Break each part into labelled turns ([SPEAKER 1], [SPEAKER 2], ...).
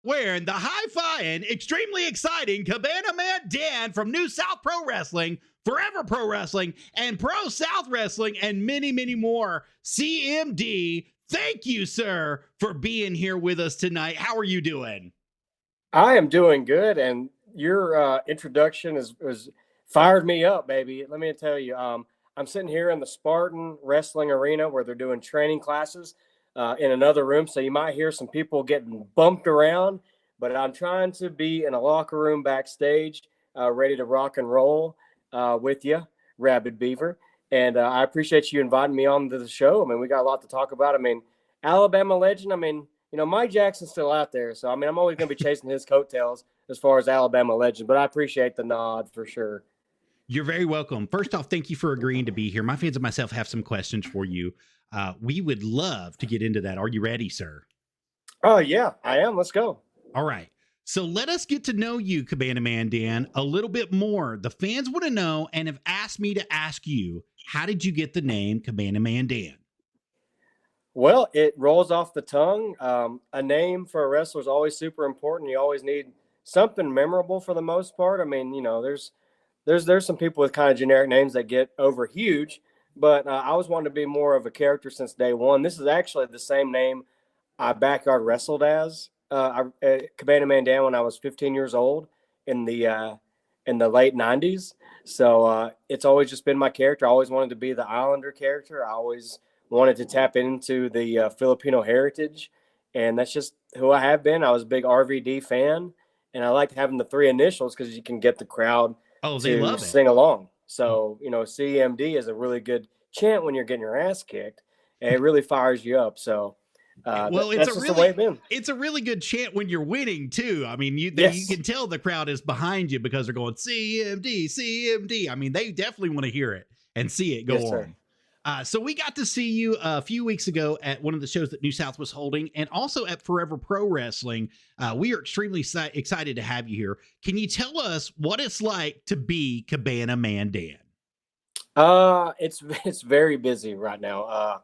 [SPEAKER 1] Wearing the high-flying, extremely exciting Cabana Man Dan from New South Pro Wrestling, Forever Pro Wrestling, and Pro South Wrestling, and many, many more. CMD, thank you, sir, for being here with us tonight. How are you doing?
[SPEAKER 2] I am doing good, and your introduction has fired me up, baby. Let me tell you, I'm sitting here in the Spartan Wrestling Arena where they're doing training classes in another room, so you might hear some people getting bumped around, but I'm trying to be in a locker room backstage, ready to rock and roll with you, Rabid Beaver. And I appreciate you inviting me on to the show. I mean, we got a lot to talk about. I mean, Alabama legend. I mean, Mike Jackson's still out there. So, I mean, I'm always going to be chasing his coattails as far as Alabama legend, but I appreciate the nod for sure.
[SPEAKER 1] You're very welcome. First off, thank you for agreeing to be here. My fans and myself have some questions for you. We would love to get into that. Are you ready, sir?
[SPEAKER 2] Oh, yeah, I am. Let's go.
[SPEAKER 1] All right. So let us get to know you, Cabana Man Dan, a little bit more. The fans want to know and have asked me to ask you, how did you get the name Cabana Man Dan?
[SPEAKER 2] Well, it rolls off the tongue. A name for a wrestler is always super important. You always need something memorable for the most part. I mean, there's some people with kind of generic names that get over huge, but I always wanted to be more of a character since day one. This is actually the same name I backyard wrestled as Cabana Man Dan when I was 15 years old in the late 90s. So it's always just been my character. I always wanted to be the Islander character. I always wanted to tap into the Filipino heritage, and that's just who I have been. I was a big RVD fan, and I liked having the three initials because you can get the crowd to sing along. So, CMD is a really good chant when you're getting your ass kicked, and it really fires you up. So,
[SPEAKER 1] it's a really good chant when you're winning too. I mean, you can tell the crowd is behind you because they're going CMD, CMD. I mean, they definitely want to hear it and see it go on.
[SPEAKER 2] Sir.
[SPEAKER 1] So we got to see you a few weeks ago at one of the shows that New South was holding, and also at Forever Pro Wrestling. We are extremely excited to have you here. Can you tell us what it's like to be Cabana Man Dan?
[SPEAKER 2] It's very busy right now.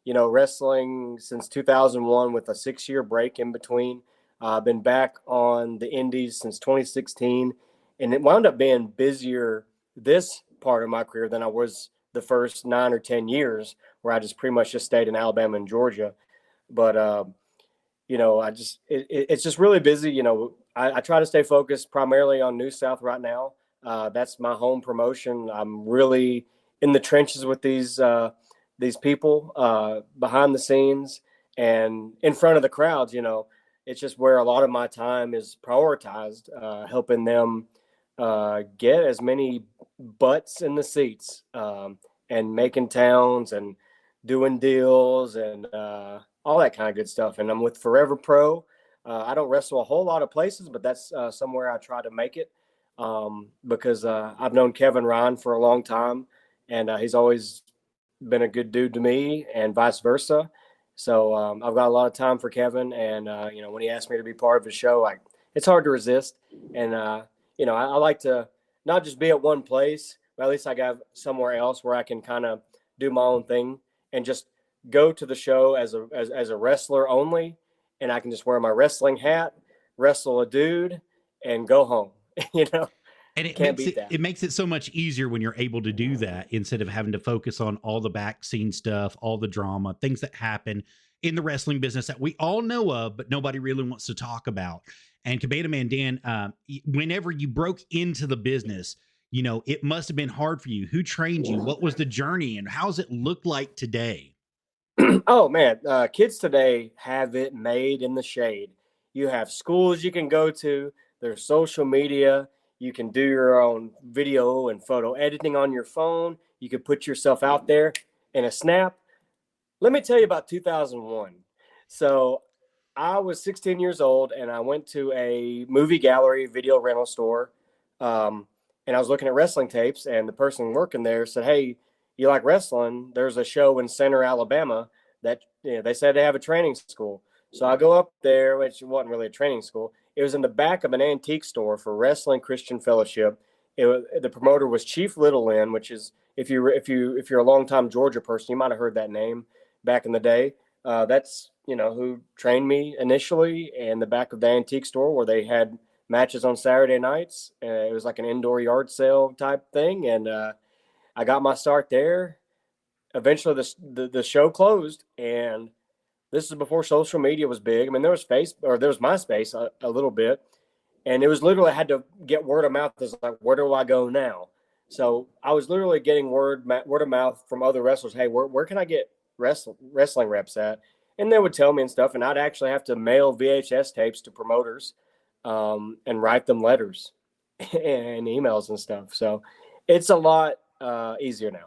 [SPEAKER 2] Wrestling since 2001 with a 6-year break in between. I've been back on the indies since 2016, and it wound up being busier this part of my career than I was the first 9 or 10 years, where I just pretty much just stayed in Alabama and Georgia. But, it's just really busy. I try to stay focused primarily on New South right now. That's my home promotion. I'm really in the trenches with these people behind the scenes and in front of the crowds. It's just where a lot of my time is prioritized, helping them get as many butts in the seats and making towns and doing deals and all that kind of good stuff. And I'm with Forever Pro. I don't wrestle a whole lot of places, but that's somewhere I try to make it because I've known Kevin Ryan for a long time, and he's always been a good dude to me and vice versa. So I've got a lot of time for Kevin, and when he asked me to be part of his show, it's hard to resist. And I like to not just be at one place, but at least I got somewhere else where I can kind of do my own thing and just go to the show as a wrestler only, and I can just wear my wrestling hat, wrestle a dude, and go home.
[SPEAKER 1] And it makes it so much easier when you're able to do that instead of having to focus on all the back scene stuff, all the drama, things that happen in the wrestling business that we all know of, but nobody really wants to talk about. And Cabana Man Dan, whenever you broke into the business, it must have been hard for you. Who trained you? What was the journey, and how's it look like today?
[SPEAKER 2] Oh man, kids today have it made in the shade. You have schools you can go to. There's social media. You can do your own video and photo editing on your phone. You can put yourself out there in a snap. Let me tell you about 2001. So I was 16 years old, and I went to a movie gallery video rental store, and I was looking at wrestling tapes, and the person working there said, "Hey, you like wrestling? There's a show in Center, Alabama that they said they have a training school." So I go up there, which wasn't really a training school. It was in the back of an antique store for Wrestling Christian Fellowship. The promoter was Chief Little Lynn, which is if you're a longtime Georgia person, you might have heard that name back in the day. That's, who trained me initially in the back of the antique store where they had matches on Saturday nights. It was like an indoor yard sale type thing. And I got my start there. Eventually the show closed, and this is before social media was big. I mean, there was MySpace a little bit, and it was literally, I had to get word of mouth. It's like, where do I go now? So I was literally getting word of mouth from other wrestlers. Hey, where can I get wrestling reps at? And they would tell me and stuff, and I'd actually have to mail VHS tapes to promoters, and write them letters and emails and stuff. So it's a lot easier now.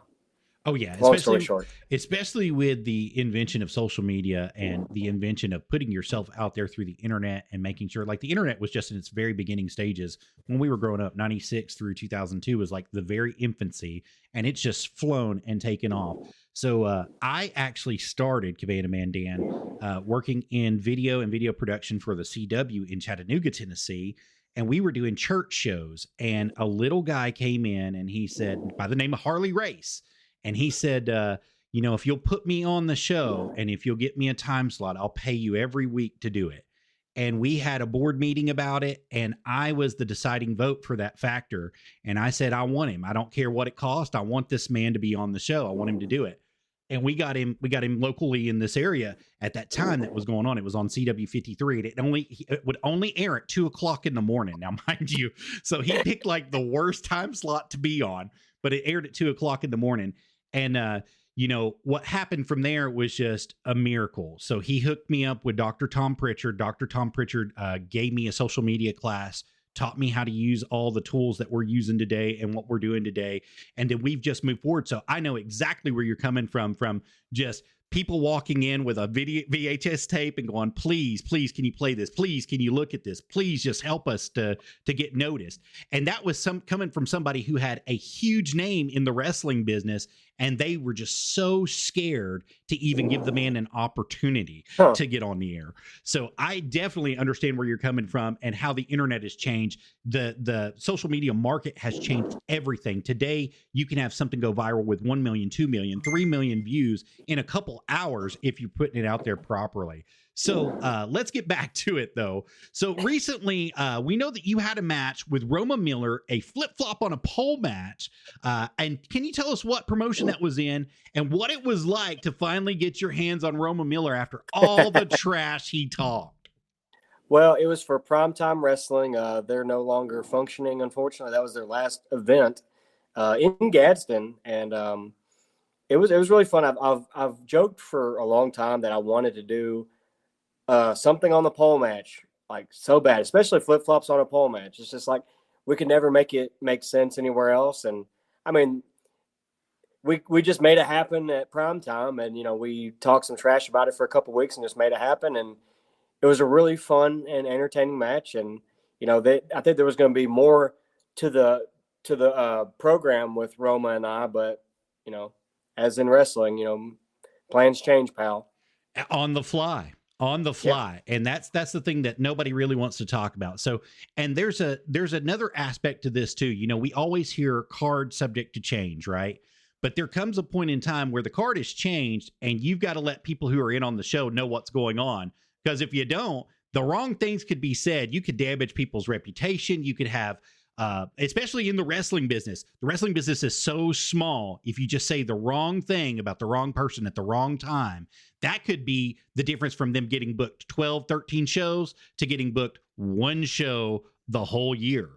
[SPEAKER 1] Oh yeah,
[SPEAKER 2] long story short,
[SPEAKER 1] especially with the invention of social media and the invention of putting yourself out there through the internet and making sure, like, the internet was just in its very beginning stages when we were growing up. 96 through 2002 was like the very infancy, and it's just flown and taken off. So I actually started, Cabana Man Dan, working in video and video production for the CW in Chattanooga, Tennessee. And we were doing church shows, and a little guy came in, and he said, by the name of Harley Race. And he said, if you'll put me on the show and if you'll get me a time slot, I'll pay you every week to do it. And we had a board meeting about it, and I was the deciding vote for that factor. And I said, I want him. I don't care what it cost. I want this man to be on the show. I want him to do it. And we got him locally in this area at that time that was going on. It was on CW53, and it would only air at 2:00 in the morning. Now, mind you, so he picked like the worst time slot to be on, but it aired at 2:00 in the morning. And, what happened from there was just a miracle. So he hooked me up with Dr. Tom Pritchard. Dr. Tom Pritchard gave me a social media class, taught me how to use all the tools that we're using today and what we're doing today. And then we've just moved forward. So I know exactly where you're coming from just people walking in with a VHS tape and going, please, can you play this? Please, can you look at this? Please just help us to get noticed. And that was coming from somebody who had a huge name in the wrestling business, and they were just so scared to even give the man an opportunity to get on the air. So I definitely understand where you're coming from and how the internet has changed. The social media market has changed everything. Today, you can have something go viral with 1 million, 2 million, 3 million views in a couple hours if you're putting it out there properly. So let's get back to it, though. So recently, we know that you had a match with Roma Miller, a flip-flop on a pole match. And can you tell us what promotion that was in and what it was like to finally get your hands on Roma Miller after all the trash he talked?
[SPEAKER 2] Well, it was for Primetime Wrestling. They're no longer functioning, unfortunately. That was their last event in Gadsden, and it was really fun. I've joked for a long time that I wanted to do something on the pole match, like, so bad, especially flip-flops on a pole match. It's just like we could never make it make sense anywhere else. And I mean, we just made it happen at Primetime, and we talked some trash about it for a couple of weeks and just made it happen. And it was a really fun and entertaining match. And I think there was going to be more to the program with Roma and I, but as in wrestling, plans change, pal.
[SPEAKER 1] On the fly. Yeah. And that's the thing that nobody really wants to talk about. So, and there's another aspect to this too. We always hear card subject to change, right? But there comes a point in time where the card is changed, and you've got to let people who are in on the show know what's going on. Because if you don't, the wrong things could be said. You could damage people's reputation. You could have, especially in the wrestling business. The wrestling business is so small. If you just say the wrong thing about the wrong person at the wrong time, that could be the difference from them getting booked 12, 13 shows to getting booked one show the whole year.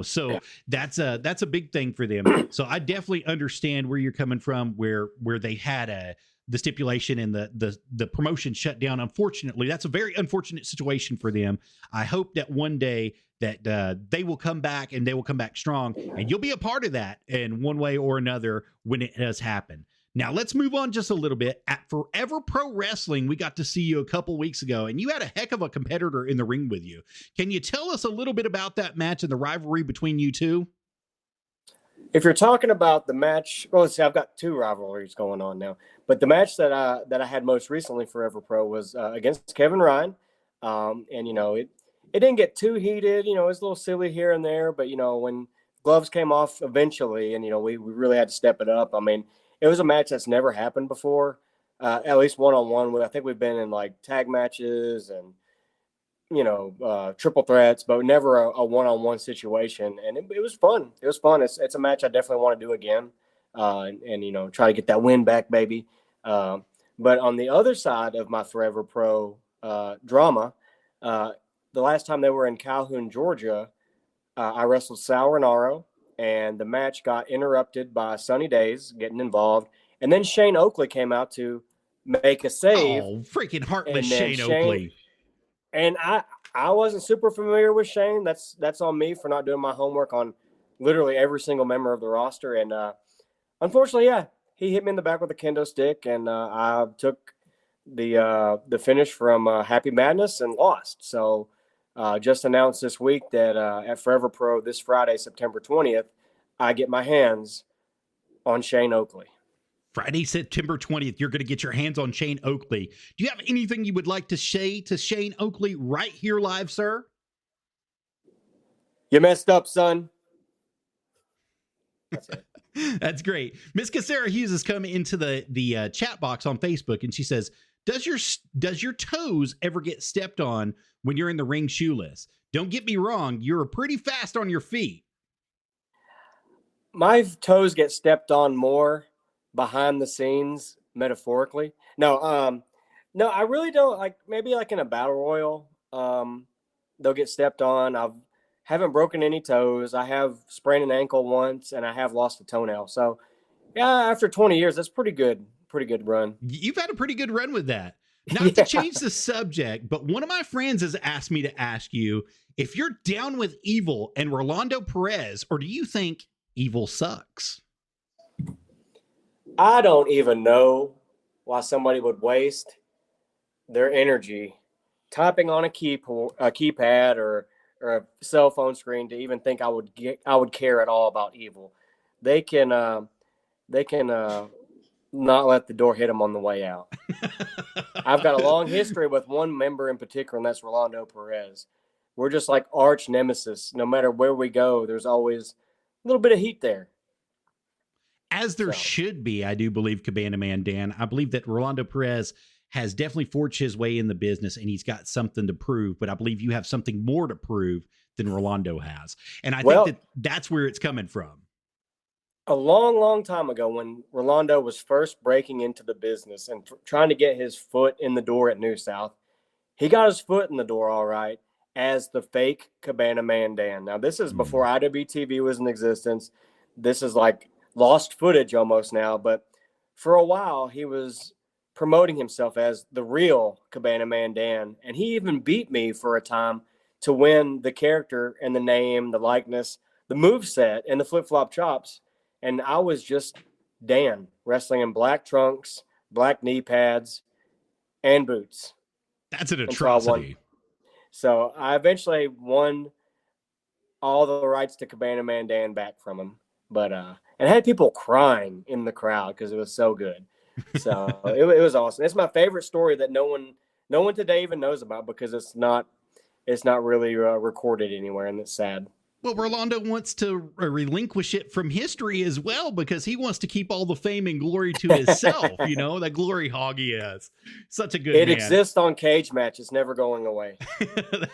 [SPEAKER 1] So yeah. That's a big thing for them. So I definitely understand where you're coming from, where they had the stipulation and the promotion shut down. Unfortunately, that's a very unfortunate situation for them. I hope that one day that they will come back, and they will come back strong, and you'll be a part of that in one way or another when it does happen. Now, let's move on just a little bit. At Forever Pro Wrestling, we got to see you a couple weeks ago, and you had a heck of a competitor in the ring with you. Can you tell us a little bit about that match and the rivalry between you two?
[SPEAKER 2] If you're talking about the match, well, let's see, I've got two rivalries going on now. But the match that I had most recently for Forever Pro was against Kevin Ryan. And, it didn't get too heated. It was a little silly here and there. But, when gloves came off eventually, and, we really had to step it up. I mean, it was a match that's never happened before. at least one-on-one. I think we've been in like tag matches and, triple threats, but never a one-on-one situation. And it was fun. It was fun. It's a match I definitely want to do again, and try to get that win back, baby. But on the other side of my Forever Pro drama, the last time they were in Calhoun, Georgia, I wrestled Sal Renaro, and the match got interrupted by Sunny Days getting involved. And then Shane Oakley came out to make a save.
[SPEAKER 1] Oh, freaking heartless Shane Oakley.
[SPEAKER 2] And I wasn't super familiar with Shane. That's on me for not doing my homework on literally every single member of the roster. And unfortunately, yeah, he hit me in the back with a kendo stick, and I took the finish from Happy Madness and lost. So just announced this week that at Forever Pro this Friday, September 20th, I get my hands on Shane Oakley.
[SPEAKER 1] Friday, September 20th, you're going to get your hands on Shane Oakley. Do you have anything you would like to say to Shane Oakley right here live, sir?
[SPEAKER 2] You messed up, son. That's it.
[SPEAKER 1] That's great. Miss Cassara Hughes has come into the chat box on Facebook, and she says, does your toes ever get stepped on when you're in the ring shoeless? Don't get me wrong, you're pretty fast on your feet.
[SPEAKER 2] My toes get stepped on more behind the scenes, metaphorically. No, I really don't. Like maybe like in a battle royal, they'll get stepped on. Haven't broken any toes. I have sprained an ankle once, and I have lost a toenail. So, yeah, after 20 years, that's pretty good run.
[SPEAKER 1] You've had a pretty good run with that. Not to change the subject, but one of my friends has asked me to ask you if you're down with Evil and Rolando Perez, or do you think Evil sucks?
[SPEAKER 2] I don't even know why somebody would waste their energy typing on a keypad or a cell phone screen to even think I would care at all about Evil. They can not let the door hit them on the way out. I've got a long history with one member in particular, and that's Rolando Perez. We're just like arch nemesis. No matter where we go, there's always a little bit of heat there.
[SPEAKER 1] As there should be, I do believe, Cabana Man Dan. I believe that Rolando Perez has definitely forged his way in the business, and he's got something to prove. But I believe you have something more to prove than Rolando has. And I think that's where it's coming from.
[SPEAKER 2] A long, long time ago, when Rolando was first breaking into the business and trying to get his foot in the door at New South, he got his foot in the door all right as the fake Cabana Man Dan. Now, this is before IWTV was in existence. This is like lost footage almost now, but for a while he was promoting himself as the real Cabana Man Dan, and he even beat me for a time to win the character and the name, the likeness, the moveset, and the flip-flop chops. And I was just Dan, wrestling in black trunks, black knee pads, and boots.
[SPEAKER 1] That's an atrocity.
[SPEAKER 2] So I eventually won all the rights to Cabana Man Dan back from him. But and I had people crying in the crowd because it was so good. So it was awesome. It's my favorite story that no one today even knows about because it's not really recorded anywhere, and it's sad.
[SPEAKER 1] Well, Rolando wants to relinquish it from history as well because he wants to keep all the fame and glory to himself. That glory hog he is. Such a good man.
[SPEAKER 2] It exists on Cage Match. It's never going away.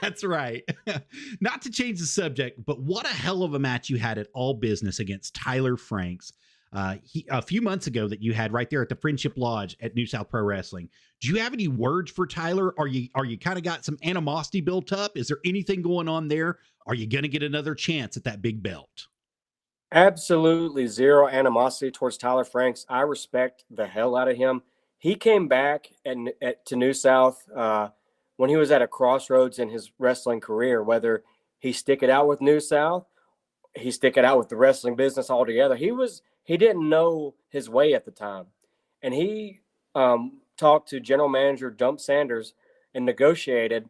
[SPEAKER 1] That's right. Not to change the subject, but what a hell of a match you had at All Business against Tyler Franks. A few months ago that you had right there at the Friendship Lodge at New South Pro Wrestling. Do you have any words for Tyler? Are you kind of got some animosity built up? Is there anything going on there? Are you going to get another chance at that big belt?
[SPEAKER 2] Absolutely zero animosity towards Tyler Franks. I respect the hell out of him. He came back to New South when he was at a crossroads in his wrestling career, whether he stick it out with New South, he stick it out with the wrestling business altogether. He didn't know his way at the time. And he talked to general manager Dump Sanders and negotiated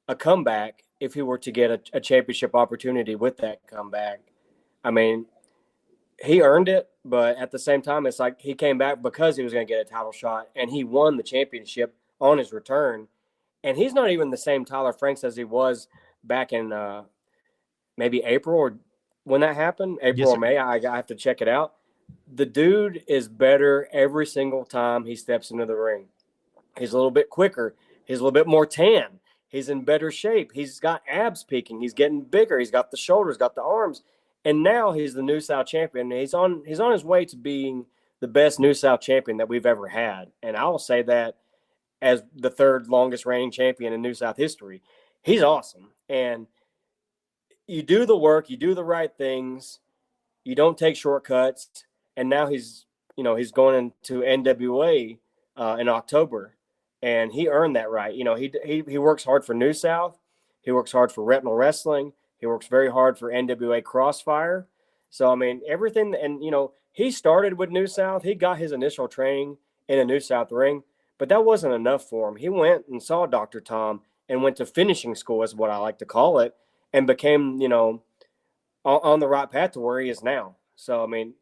[SPEAKER 2] a comeback if he were to get a championship opportunity with that comeback. I mean, he earned it, but at the same time, it's like he came back because he was going to get a title shot, and he won the championship on his return. And he's not even the same Tyler Franks as he was back in maybe April or when that happened, April or May. I have to check it out. the dude is better every single time he steps into the ring. He's a little bit quicker. He's a little bit more tan. He's in better shape. He's got abs peaking. He's getting bigger. He's got the shoulders, got the arms. And now he's the New South champion. He's on his way to being the best New South champion that we've ever had. And I will say that as the third longest reigning champion in New South history. He's awesome. And you do the work, you do the right things, you don't take shortcuts. And now he's going into NWA in October, and he earned that right. He works hard for New South. He works hard for Retinal Wrestling. He works very hard for NWA Crossfire. So, I mean, everything. And, he started with New South. He got his initial training in a New South ring, but that wasn't enough for him. He went and saw Dr. Tom and went to finishing school, is what I like to call it, and became, on the right path to where he is now. So, I mean,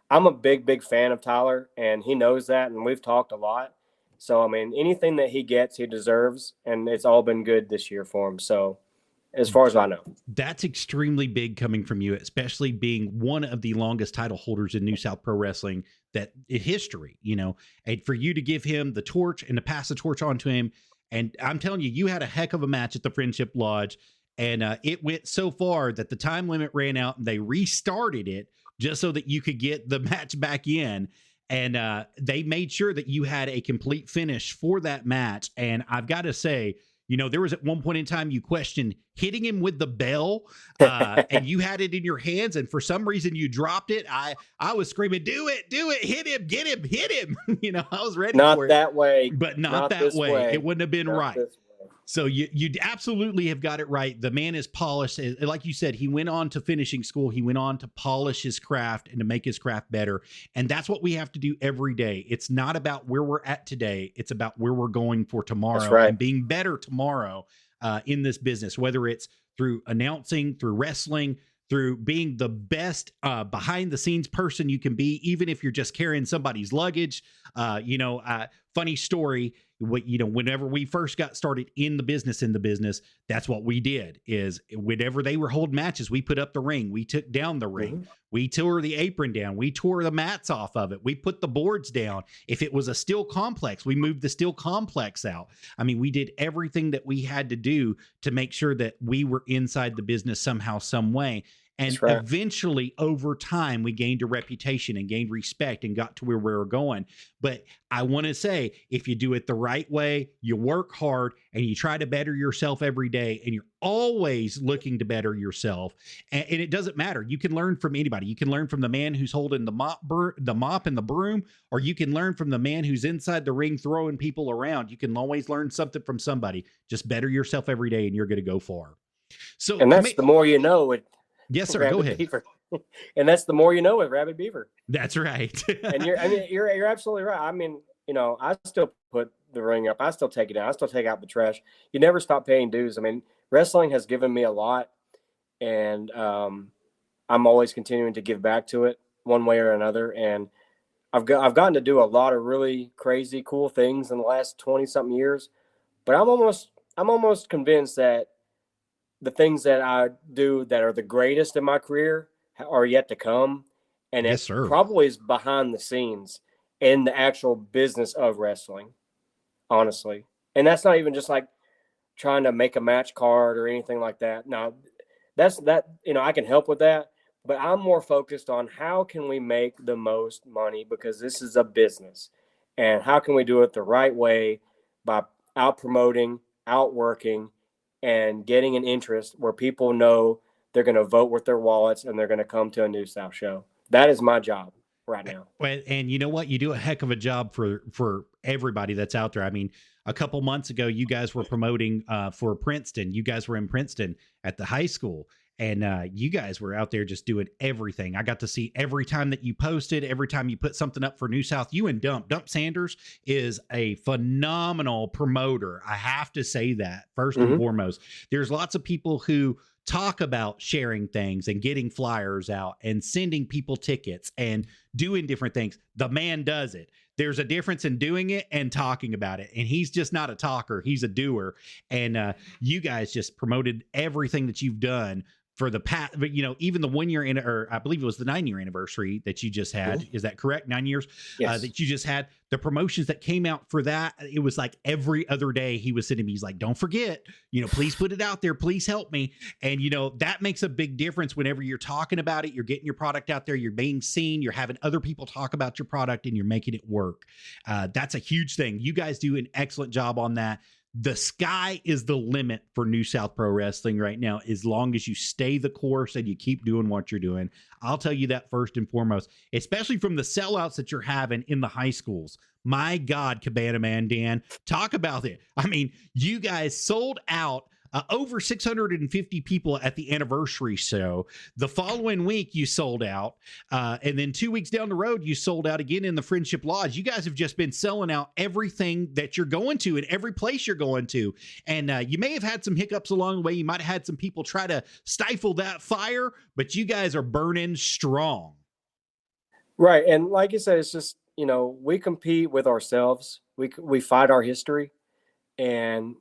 [SPEAKER 2] I'm a big fan of Tyler, and he knows that, and we've talked a lot. So, I mean, anything that he gets, he deserves, and it's all been good this year for him. So, as far as I know.
[SPEAKER 1] That's extremely big coming from you, especially being one of the longest title holders in New South Pro Wrestling that in history, and for you to give him the torch and to pass the torch on to him. And I'm telling you, you had a heck of a match at the Friendship Lodge, and it went so far that the time limit ran out and they restarted it just so that you could get the match back in. And they made sure that you had a complete finish for that match. And I've got to say, there was at one point in time you questioned hitting him with the bell, and you had it in your hands, and for some reason you dropped it. I was screaming, "Do it, hit him, get him, hit him!" I was ready
[SPEAKER 2] not
[SPEAKER 1] for it.
[SPEAKER 2] Not that way,
[SPEAKER 1] but not that way. It wouldn't have been right. So you absolutely have got it right. The man is polished. Like you said, he went on to finishing school. He went on to polish his craft and to make his craft better. And that's what we have to do every day. It's not about where we're at today. It's about where we're going for tomorrow.
[SPEAKER 2] That's right.
[SPEAKER 1] And being better tomorrow in this business, whether it's through announcing, through wrestling, through being the best behind the scenes person you can be, even if you're just carrying somebody's luggage. Funny story. Whenever we first got started in the business, that's what we did is whenever they were holding matches, we put up the ring, we took down the ring, we tore the apron down, we tore the mats off of it, we put the boards down. If it was a steel complex, we moved the steel complex out. I mean, we did everything that we had to do to make sure that we were inside the business somehow, some way. And eventually, over time, we gained a reputation and gained respect and got to where we were going. But I want to say, if you do it the right way, you work hard and you try to better yourself every day, and you're always looking to better yourself. And it doesn't matter. You can learn from anybody. You can learn from the man who's holding the mop and the broom, or you can learn from the man who's inside the ring throwing people around. You can always learn something from somebody. Just better yourself every day, and you're going to go far. So,
[SPEAKER 2] and that's the more you know.
[SPEAKER 1] Yes, sir. Go ahead.
[SPEAKER 2] Beaver. And that's the more you know with Arabbidb3aver.
[SPEAKER 1] That's right.
[SPEAKER 2] And you're absolutely right. I mean, I still put the ring up. I still take it down. I still take out the trash. You never stop paying dues. I mean, wrestling has given me a lot, and I'm always continuing to give back to it one way or another. And I've gotten to do a lot of really crazy, cool things in the last 20-something years. But I'm almost convinced that the things that I do that are the greatest in my career are yet to come. And it probably is behind the scenes in the actual business of wrestling, honestly. And that's not even just like trying to make a match card or anything like that. Now, I can help with that, but I'm more focused on how can we make the most money, because this is a business, and how can we do it the right way by out promoting, outworking, and getting an interest where people know they're going to vote with their wallets and they're going to come to a New South show. That is my job right now.
[SPEAKER 1] And you know what? You do a heck of a job for everybody that's out there. I mean, a couple months ago, you guys were promoting for Princeton. You guys were in Princeton at the high school, and you guys were out there just doing everything. I got to see every time that you posted, every time you put something up for New South. You and Dump Sanders is a phenomenal promoter. I have to say that first and foremost. There's lots of people who talk about sharing things and getting flyers out and sending people tickets and doing different things. The man does it. There's a difference in doing it and talking about it. And he's just not a talker. He's a doer. And you guys just promoted everything that you've done for the past, but even the 1 year or I believe it was the 9-year anniversary that you just had. Is that correct? 9 years that you just had. The promotions that came out for that, it was like every other day he was sending me. He's like, "Don't forget, please put it out there. Please help me." And that makes a big difference whenever you're talking about it. You're getting your product out there. You're being seen. You're having other people talk about your product, and you're making it work. That's a huge thing. You guys do an excellent job on that. The sky is the limit for New South Pro Wrestling right now, as long as you stay the course and you keep doing what you're doing. I'll tell you that first and foremost, especially from the sellouts that you're having in the high schools. My God, Cabana Man Dan, talk about it. I mean, you guys sold out over 650 people at the anniversary show. The following week, you sold out. And then 2 weeks down the road, you sold out again in the Friendship Lodge. You guys have just been selling out everything that you're going to and every place you're going to. And you may have had some hiccups along the way. You might have had some people try to stifle that fire, but you guys are burning strong.
[SPEAKER 2] Right. And like you said, it's just, we compete with ourselves. We fight our history, and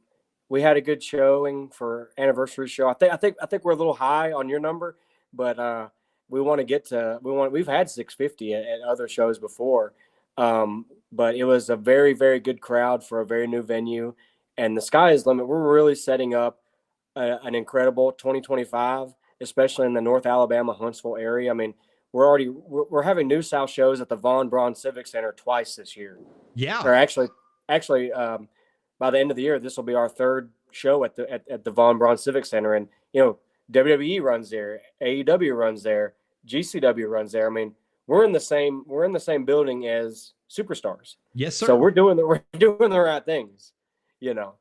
[SPEAKER 2] we had a good showing for anniversary show. I think we're a little high on your number, but we want to get to. We've had 650 at other shows before, but it was a very, very good crowd for a very new venue, and the sky is the limit. We're really setting up an incredible 2025, especially in the North Alabama Huntsville area. I mean, we're having New South shows at the Von Braun Civic Center twice this year.
[SPEAKER 1] Yeah,
[SPEAKER 2] or actually. By the end of the year, this will be our third show at the Von Braun Civic Center. And, WWE runs there, AEW runs there, GCW runs there. I mean, we're in the same building as superstars.
[SPEAKER 1] Yes, sir.
[SPEAKER 2] So we're doing the right things,
[SPEAKER 1] Well,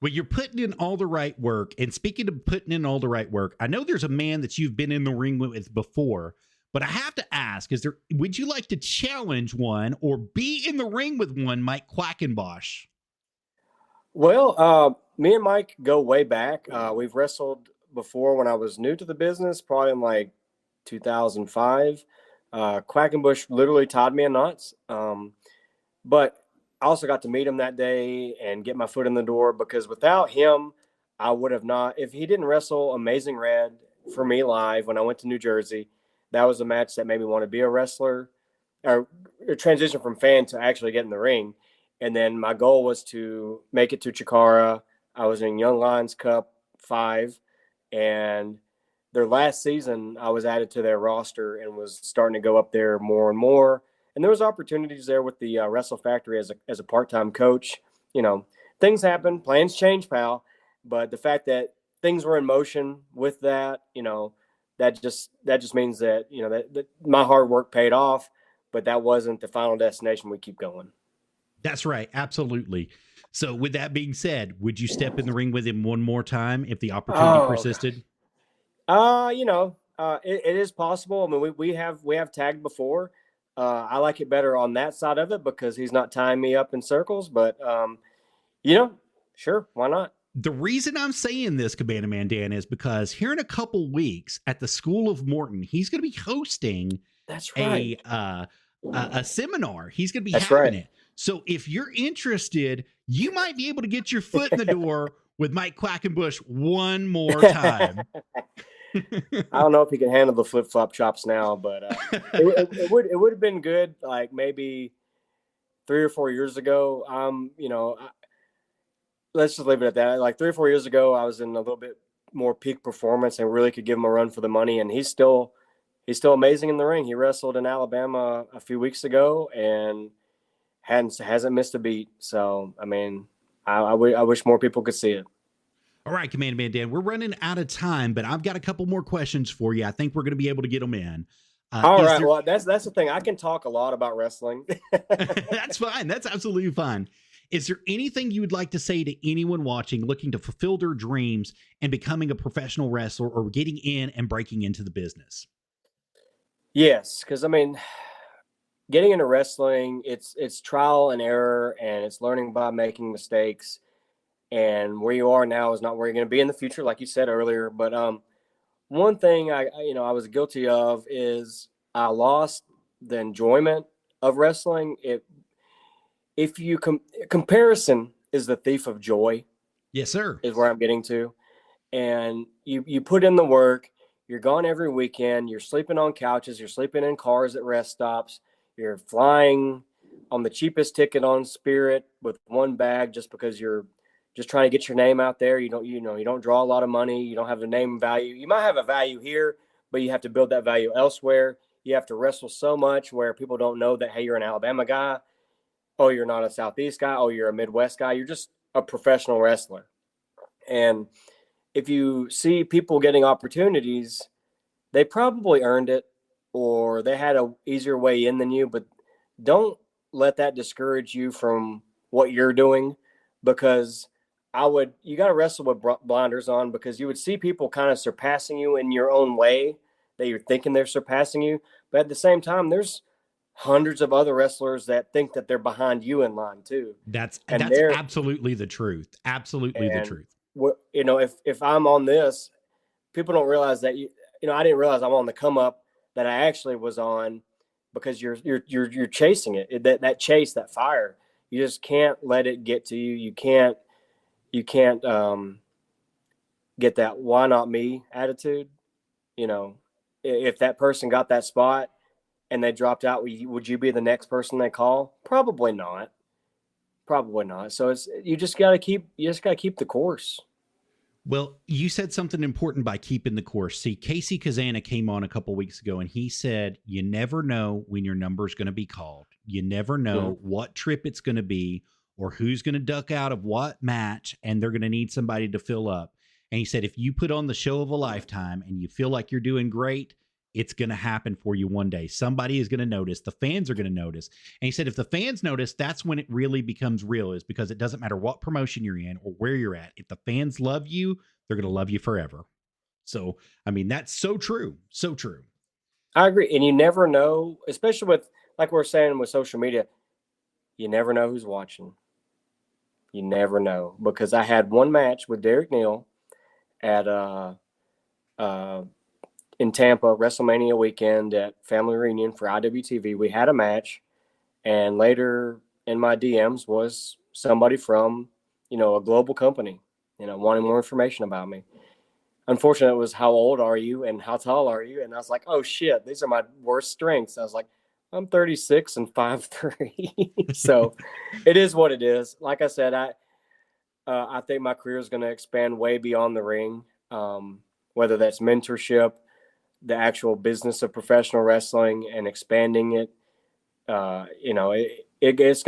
[SPEAKER 1] you're putting in all the right work. And speaking of putting in all the right work, I know there's a man that you've been in the ring with before, but I have to ask, would you like to challenge one or be in the ring with one, Mike Quackenboss?
[SPEAKER 2] Well, me and Mike go way back. We've wrestled before when I was new to the business, probably in like 2005. Quackenbush literally tied me in knots. But I also got to meet him that day and get my foot in the door, because without him, I would have not. If he didn't wrestle Amazing Red for me live when I went to New Jersey, that was a match that made me want to be a wrestler, or transition from fan to actually get in the ring. And then my goal was to make it to Chikara. I was in Young Lions Cup 5, and their last season, I was added to their roster and was starting to go up there more and more. And there was opportunities there with the Wrestle Factory as a part-time coach. Things happen, plans change, pal. But the fact that things were in motion with that, that just means that, that my hard work paid off, but that wasn't the final destination. We keep going.
[SPEAKER 1] That's right. Absolutely. So with that being said, would you step in the ring with him one more time if the opportunity persisted?
[SPEAKER 2] It is possible. I mean, we have tagged before. I like it better on that side of it because he's not tying me up in circles, but sure. Why not?
[SPEAKER 1] The reason I'm saying this, Cabana Man Dan, is because here in a couple weeks at the School of Morton, he's going to be hosting a seminar. He's going to be having it. So if you're interested, you might be able to get your foot in the door with Mike Quackenbush one more time.
[SPEAKER 2] I don't know if he can handle the flip-flop chops now, but it would have been good, like maybe 3 or 4 years ago. Let's just leave it at that. Like 3 or 4 years ago, I was in a little bit more peak performance and really could give him a run for the money. And he's still amazing in the ring. He wrestled in Alabama a few weeks ago and hasn't missed a beat. So, I mean, I wish more people could see it.
[SPEAKER 1] All right, Command Man Dan, we're running out of time, but I've got a couple more questions for you. I think we're going to be able to get them in.
[SPEAKER 2] All right. Well, that's the thing. I can talk a lot about wrestling.
[SPEAKER 1] That's fine. That's absolutely fine. Is there anything you would like to say to anyone watching looking to fulfill their dreams and becoming a professional wrestler or getting in and breaking into the business?
[SPEAKER 2] Yes, because I mean, getting into wrestling, it's trial and error, and it's learning by making mistakes. And where you are now is not where you're going to be in the future, like you said earlier. But one thing I was guilty of is I lost the enjoyment of wrestling. Comparison is the thief of joy.
[SPEAKER 1] Yes, sir.
[SPEAKER 2] Is where I'm getting to. and you put in the work. You're gone every weekend. You're sleeping on couches. You're sleeping in cars at rest stops. You're flying on the cheapest ticket on Spirit with one bag just because you're just trying to get your name out there. You don't draw a lot of money. You don't have the name value. You might have a value here, but you have to build that value elsewhere. You have to wrestle so much where people don't know that, hey, you're an Alabama guy. Oh, you're not a Southeast guy. Oh, you're a Midwest guy. You're just a professional wrestler. And if you see people getting opportunities, they probably earned it or they had a easier way in than you, but don't let that discourage you from what you're doing, because you got to wrestle with blinders on, because you would see people kind of surpassing you in your own way that you're thinking they're surpassing you. But at the same time, there's hundreds of other wrestlers that think that they're behind you in line too.
[SPEAKER 1] That's absolutely the truth. Absolutely the truth.
[SPEAKER 2] If I'm on this, people don't realize that I didn't realize I'm on the come up that I actually was on, because you're chasing it. That chase, that fire, you just can't let it get to you. You can't get that why not me attitude. If that person got that spot and they dropped out, would you be the next person they call? Probably not. So you just got to keep the course.
[SPEAKER 1] Well, you said something important by keeping the course. See, Casey Kazana came on a couple weeks ago and he said, you never know when your number is going to be called. You never know what trip it's going to be or who's going to duck out of what match, and they're going to need somebody to fill up. And he said, if you put on the show of a lifetime and you feel like you're doing great, it's going to happen for you one day. Somebody is going to notice. The fans are going to notice. And he said, if the fans notice, that's when it really becomes real, is because it doesn't matter what promotion you're in or where you're at. If the fans love you, they're going to love you forever. So, I mean, that's so true. So true.
[SPEAKER 2] I agree. And you never know, especially with, like we're saying with social media, you never know who's watching. You never know. Because I had one match with Derek Neal at in Tampa, WrestleMania weekend at Family Reunion for IWTV. We had a match, and later in my DMs was somebody from, a global company, wanting more information about me. Unfortunately, it was, how old are you and how tall are you? And I was like, oh shit, these are my worst strengths. I was like, I'm 36 and 5'3". So it is what it is. Like I said, I think my career is going to expand way beyond the ring, whether that's mentorship, the actual business of professional wrestling, and expanding it. It's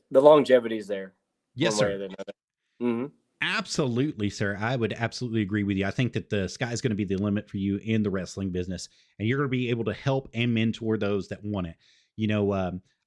[SPEAKER 2] the longevity is there.
[SPEAKER 1] Yes, sir. Absolutely, sir. I would absolutely agree with you. I think that the sky is going to be the limit for you in the wrestling business, and you're going to be able to help and mentor those that want it.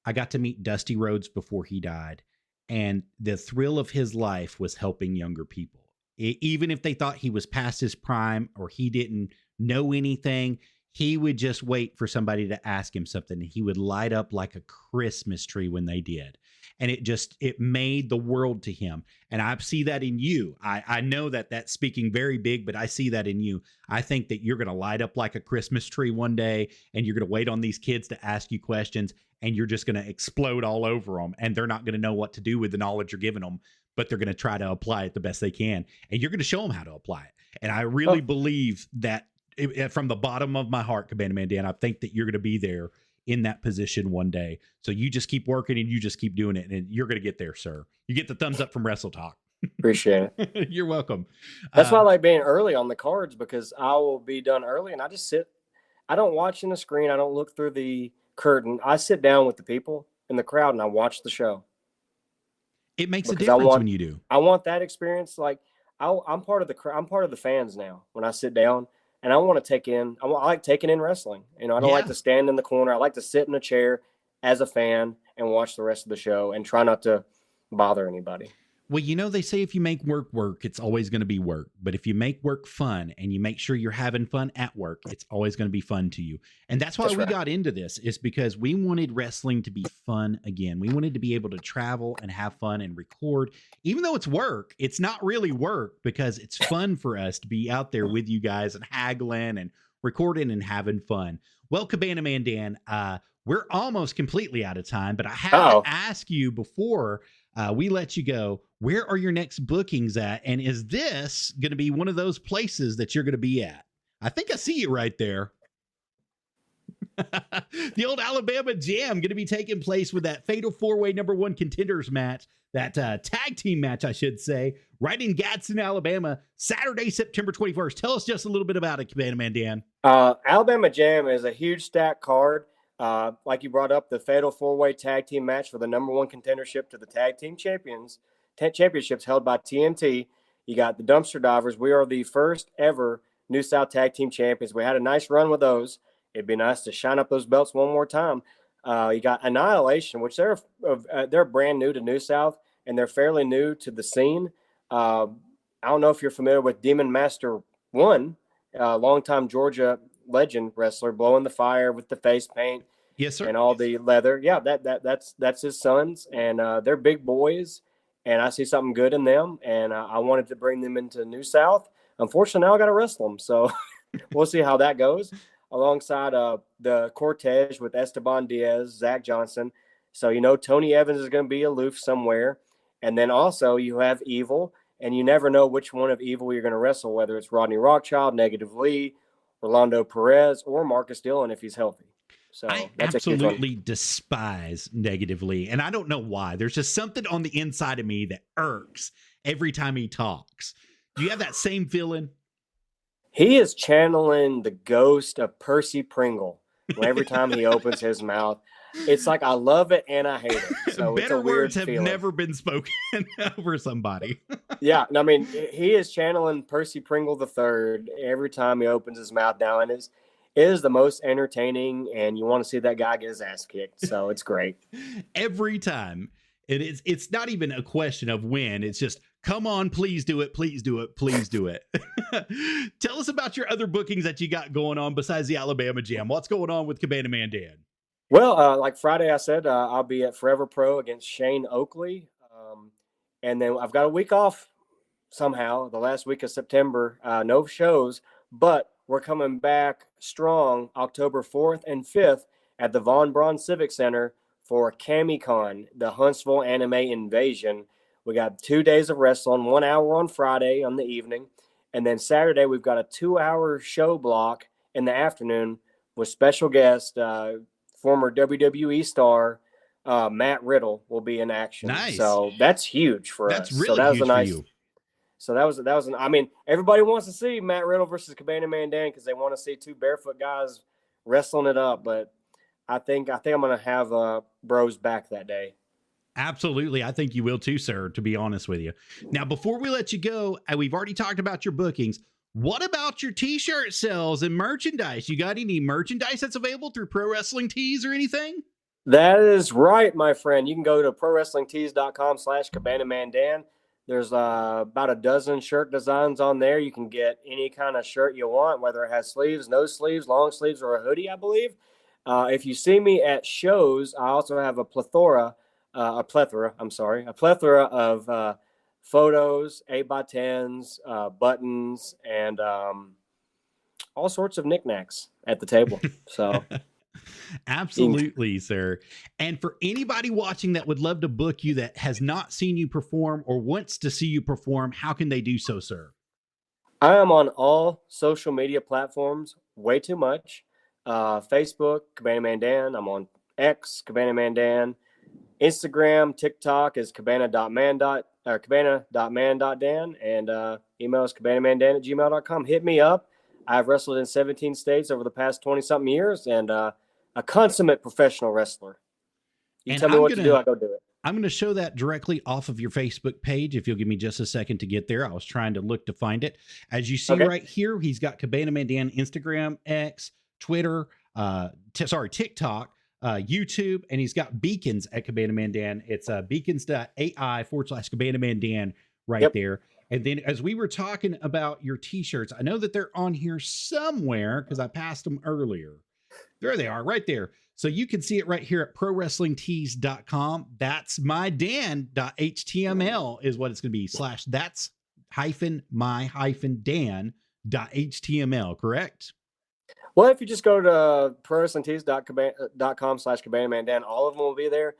[SPEAKER 1] I got to meet Dusty Rhodes before he died, and the thrill of his life was helping younger people. Even if they thought he was past his prime or he didn't know anything, he would just wait for somebody to ask him something, and he would light up like a Christmas tree when they did. And it made the world to him. And I see that in you. I know that that's speaking very big, but I see that in you. I think that you're going to light up like a Christmas tree one day, and you're going to wait on these kids to ask you questions, and you're just going to explode all over them. And they're not going to know what to do with the knowledge you're giving them, but they're going to try to apply it the best they can. And you're going to show them how to apply it. And I really believe that from the bottom of my heart, Cabana Man Dan, I think that you're going to be there in that position one day. So you just keep working and you just keep doing it, and you're going to get there, sir. You get the thumbs up from Wrestle Talk.
[SPEAKER 2] Appreciate it.
[SPEAKER 1] You're welcome.
[SPEAKER 2] That's why I like being early on the cards, because I will be done early and I just sit. I don't watch in the screen. I don't look through the curtain. I sit down with the people in the crowd and I watch the show.
[SPEAKER 1] It makes a difference when you do.
[SPEAKER 2] I want that experience. Like I'm part of the fans now when I sit down. And I want to take in. I like taking in wrestling. I don't like to stand in the corner. I like to sit in a chair as a fan and watch the rest of the show and try not to bother anybody.
[SPEAKER 1] Well, they say if you make work, it's always going to be work. But if you make work fun and you make sure you're having fun at work, it's always going to be fun to you. And that's why we got into this, is because we wanted wrestling to be fun again. We wanted to be able to travel and have fun and record. Even though it's work, it's not really work, because it's fun for us to be out there with you guys and haggling and recording and having fun. Well, Cabana Man Dan, we're almost completely out of time, but I have to ask you before we let you go. Where are your next bookings at? And is this going to be one of those places that you're going to be at? I think I see you right there. The old Alabama Jam going to be taking place with that fatal 4-way #1 contenders match, that tag team match, I should say, right in Gadsden, Alabama, Saturday, September 21st. Tell us just a little bit about it, Cabana Man Dan.
[SPEAKER 2] Alabama Jam is a huge stack card. Like you brought up, the fatal 4-way tag team match for the #1 contendership to the tag team championships held by TNT. You got the Dumpster Divers. We are the first ever New South tag team champions. We had a nice run with those. It'd be nice to shine up those belts one more time. You got Annihilation, which they're brand new to New South, and they're fairly new to the scene. I don't know if you're familiar with Demon Master 1, longtime Georgia legend wrestler, blowing the fire with the face paint.
[SPEAKER 1] Yes, sir.
[SPEAKER 2] And all the leather. Yeah, that's his sons, and they're big boys, and I see something good in them, and I wanted to bring them into New South. Unfortunately, now I got to wrestle them, so we'll see how that goes. Alongside the Cortege with Esteban Diaz, Zach Johnson. So, Tony Evans is going to be aloof somewhere. And then also you have Evil, and you never know which one of Evil you're going to wrestle, whether it's Rodney Rockchild, Negative Lee, Orlando Perez, or Marcus Dillon if he's healthy. So
[SPEAKER 1] I absolutely despise Negative Lee, and I don't know why. There's just something on the inside of me that irks every time he talks. Do you have that same feeling?
[SPEAKER 2] He is channeling the ghost of Percy Pringle every time he opens his mouth. It's like I love it and I hate it. So
[SPEAKER 1] Better
[SPEAKER 2] it's a weird
[SPEAKER 1] words have
[SPEAKER 2] feeling.
[SPEAKER 1] never been spoken over somebody.
[SPEAKER 2] Yeah, I mean, he is channeling Percy Pringle III every time he opens his mouth now, and it is the most entertaining, and you want to see that guy get his ass kicked. So it's great.
[SPEAKER 1] Every time. It's not even a question of when. It's just, come on, please do it. Please do it. Please do it. Tell us about your other bookings that you got going on besides the Alabama Jam. What's going on with Cabana Man Dan?
[SPEAKER 2] Well, like Friday, I said, I'll be at Forever Pro against Shane Oakley. And then I've got a week off somehow, the last week of September. No shows, but we're coming back strong October 4th and 5th at the Von Braun Civic Center for CamiCon, the Huntsville Anime Invasion. We got 2 days of wrestling, 1 hour on Friday on the evening. And then Saturday, we've got a 2-hour show block in the afternoon with special guest, former WWE star, Matt Riddle will be in action.
[SPEAKER 1] Nice.
[SPEAKER 2] So that's huge for us.
[SPEAKER 1] That's really huge for you.
[SPEAKER 2] So that was I mean, everybody wants to see Matt Riddle versus Cabana Man Dan because they want to see two barefoot guys wrestling it up. But I think I'm going to have bros back that day.
[SPEAKER 1] Absolutely. I think you will too, sir, to be honest with you. Now, before we let you go, we've already talked about your bookings. What about your t-shirt sales and merchandise? You got any merchandise that's available through Pro Wrestling Tees or anything?
[SPEAKER 2] That is right, my friend. You can go to prowrestlingtees.com/CabanaManDan. There's about a dozen shirt designs on there. You can get any kind of shirt you want, whether it has sleeves, no sleeves, long sleeves, or a hoodie, I believe. If you see me at shows, I also have a plethora of photos, 8x10s, buttons, and all sorts of knickknacks at the table. So
[SPEAKER 1] absolutely, sir. And for anybody watching that would love to book you that has not seen you perform or wants to see you perform, how can they do so, sir?
[SPEAKER 2] I am on all social media platforms, way too much. Facebook, Cabana Man Dan. I'm on X, Cabana Man Dan. Instagram, TikTok is cabana.man.dan, and email is cabanamandan@gmail.com. Hit me up. I've wrestled in 17 states over the past 20-something years, and a consummate professional wrestler. You tell me what to do, I go do it.
[SPEAKER 1] I'm going to show that directly off of your Facebook page. If you'll give me just a second to get there. I was trying to look to find it. As you see right here, he's got Cabana Man Dan, Instagram, X, Twitter, TikTok, YouTube, and he's got beacons at Cabana Man Dan. It's beacons.ai/Cabana Man Dan right there. And then as we were talking about your t-shirts, I know that they're on here somewhere because I passed them earlier. There they are right there. So you can see it right here at prowrestlingtees.com. That's mydan.html is what it's going to be / that's -my-dan.html, correct?
[SPEAKER 2] Well, if you just go to prowrestlingtees.com /CabanaManDan, all of them will be there.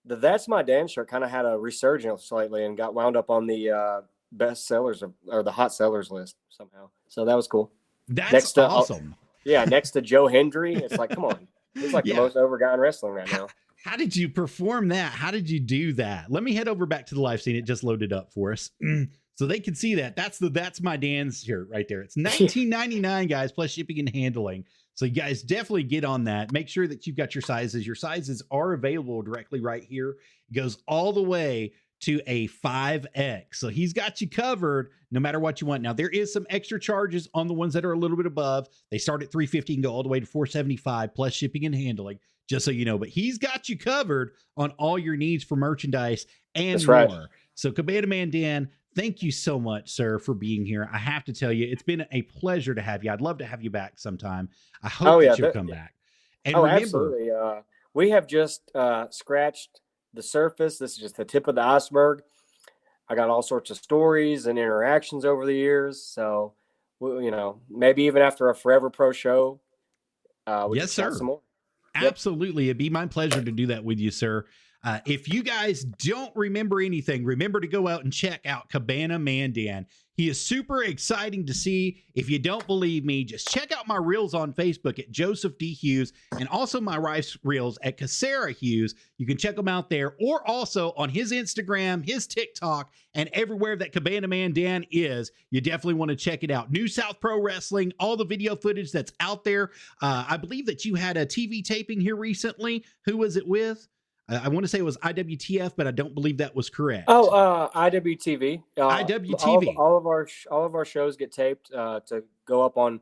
[SPEAKER 2] the That's My Dan shirt kind of had a resurgence lately and got wound up on the best sellers or the hot sellers list somehow. So that was cool.
[SPEAKER 1] That's awesome.
[SPEAKER 2] Next to Joe Hendry. It's like, come on. He's like the most over guy in wrestling right now.
[SPEAKER 1] How did you perform that? How did you do that? Let me head over back to the live scene. It just loaded up for us. So they can see that. That's my Dan's shirt right there. It's $19.99, guys, plus shipping and handling. So you guys definitely get on that. Make sure that you've got your sizes. Your sizes are available directly right here. It goes all the way to a 5X. So he's got you covered no matter what you want. Now, there is some extra charges on the ones that are a little bit above. They start at $350 and go all the way to $475 plus shipping and handling, just so you know. But he's got you covered on all your needs for merchandise and
[SPEAKER 2] That's
[SPEAKER 1] more.
[SPEAKER 2] Right.
[SPEAKER 1] So Cabana Man Dan, thank you so much, sir, for being here. I have to tell you, it's been a pleasure to have you. I'd love to have you back sometime. I hope that you'll come back. And remember,
[SPEAKER 2] absolutely. We have just scratched the surface. This is just the tip of the iceberg. I got all sorts of stories and interactions over the years. So, maybe even after a Forever Pro show, we
[SPEAKER 1] yes, sir.
[SPEAKER 2] Some more.
[SPEAKER 1] Absolutely. It'd be my pleasure to do that with you, sir. If you guys don't remember anything, remember to go out and check out Cabana Man Dan. He is super exciting to see. If you don't believe me, just check out my reels on Facebook at Joseph D. Hughes and also my Rice reels at Casera Hughes. You can check them out there, or also on his Instagram, his TikTok, and everywhere that Cabana Man Dan is. You definitely want to check it out. New South Pro Wrestling, all the video footage that's out there. I believe that you had a TV taping here recently. Who was it with? I want to say it was IWTF, but I don't believe that was correct.
[SPEAKER 2] IWTV.
[SPEAKER 1] IWTV.
[SPEAKER 2] All of our shows get taped to go up on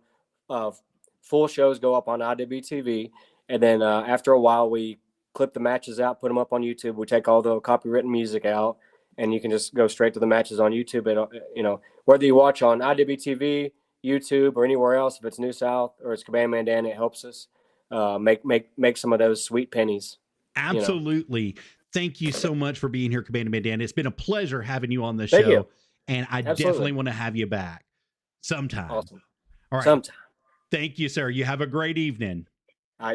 [SPEAKER 2] full shows go up on IWTV, and then after a while we clip the matches out, put them up on YouTube. We take all the copywritten music out, and you can just go straight to the matches on YouTube. And whether you watch on IWTV, YouTube, or anywhere else, if it's New South or it's Cabana Man Dan, it helps us make some of those sweet pennies.
[SPEAKER 1] Absolutely. Thank you so much for being here, Cabana Man Dan. It's been a pleasure having you on the show. And I definitely want to have you back sometime.
[SPEAKER 2] Awesome.
[SPEAKER 1] All right.
[SPEAKER 2] Sometime.
[SPEAKER 1] Thank you, sir. You have a great evening.
[SPEAKER 2] You